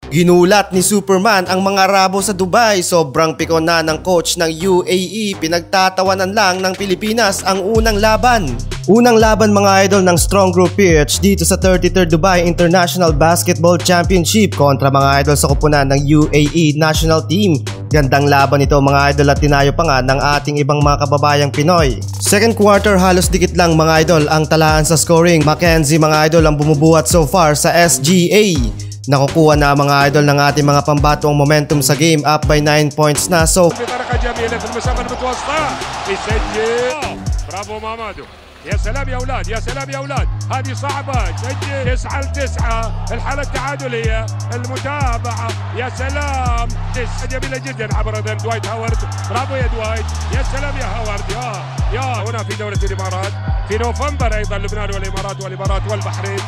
Ginulat ni Superman ang mga Arabo sa Dubai. Sobrang pikon na ng coach ng UAE. Pinagtatawanan lang ng Pilipinas ang unang laban. Unang laban mga idol ng Strong Group PH dito sa 33rd Dubai International Basketball Championship kontra mga idol sa kupunan ng UAE National Team. Gandang laban ito mga idol at tinayo pa nga ng ating ibang mga kababayang Pinoy. Second quarter halos dikit lang mga idol ang talaan sa scoring. Mackenzie mga idol ang bumubuhat so far sa SGA. Nakukuha na mga idol ng ating mga pambatong momentum sa game, up by 9 points na. So برافو مامادو، يا سلام يا اولاد، يا سلام يا اولاد، هذه صعبه، سجل 9-9 الحاله التعادليه، المتابعه، يا سلام، جميله جدا عبر دوايت هاورد، برافو يا دوايت، يا سلام يا هاورد، يا هنا في دوله الامارات، في نوفمبر ايضا لبنان والامارات والبحرين،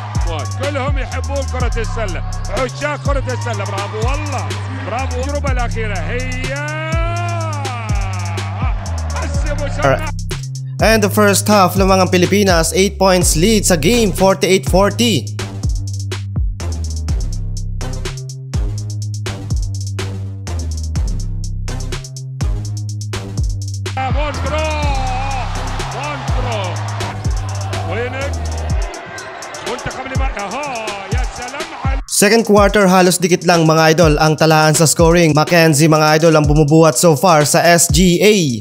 كلهم يحبون كره السله، عشاق كره السله، برافو والله، برافو. التجربه الاخيره هي And the first half lamang ang Pilipinas 8 points lead sa game, 48-40. Second quarter halos dikit lang mga idol ang talaan sa scoring. Mackenzie mga idol ang bumubuhat so far sa SGA.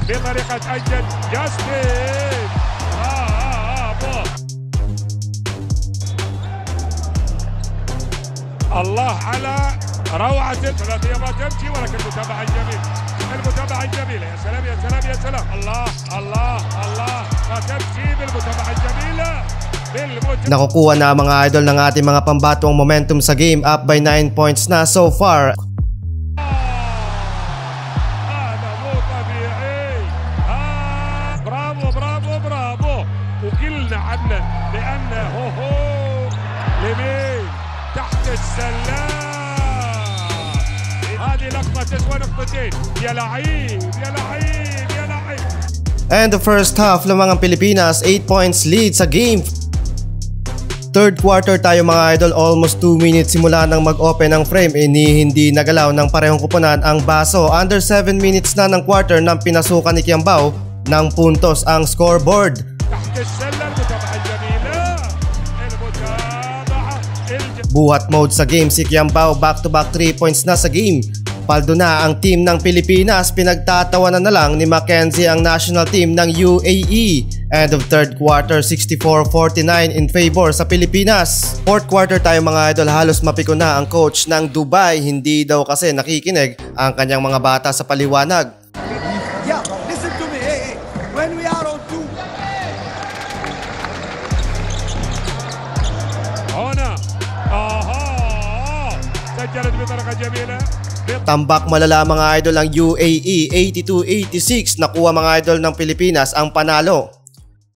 بطريقة أجل جاستن الله على روعة الثلاثية ما تمشي ولكن المتابعة الجميلة يا سلام يا سلام يا سلام الله ما تمشي بالمتابعة الجميلة Nakukuha na mga idol ng ating mga pambatong momentum sa game, up by 9 points na so far. وقلنا عنه لأنه لمين تحت السلام. هذه لقطة تسوى نقطتين. يا لعيب يا لعيب يا لعيب. And the first half lamang ang Pilipinas 8 points lead sa game. Third quarter tayo mga idol, almost 2 minutes simula nang mag-open ang frame, hindi nagalaw ng parehong kupunan ang baso. Under 7 minutes na ng quarter nang pinasukan ni Kiambao ng puntos ang scoreboard. Buhat mode sa game si Kiambao, back-to-back 3 points na sa game. Paldo na ang team ng Pilipinas, pinagtatawanan na lang ni Mackenzie ang national team ng UAE. End of third quarter, 64-49 in favor sa Pilipinas. Fourth quarter tayo mga idol, halos mapiko na ang coach ng Dubai, hindi daw kasi nakikinig ang kanyang mga bata sa paliwanag. Yeah, listen to me, hey, when we are on two. سجلت بطريقة جميلة. Tambak malala mga idol ang UAE, 82-86. Nakuha mga idol ng Pilipinas ang panalo.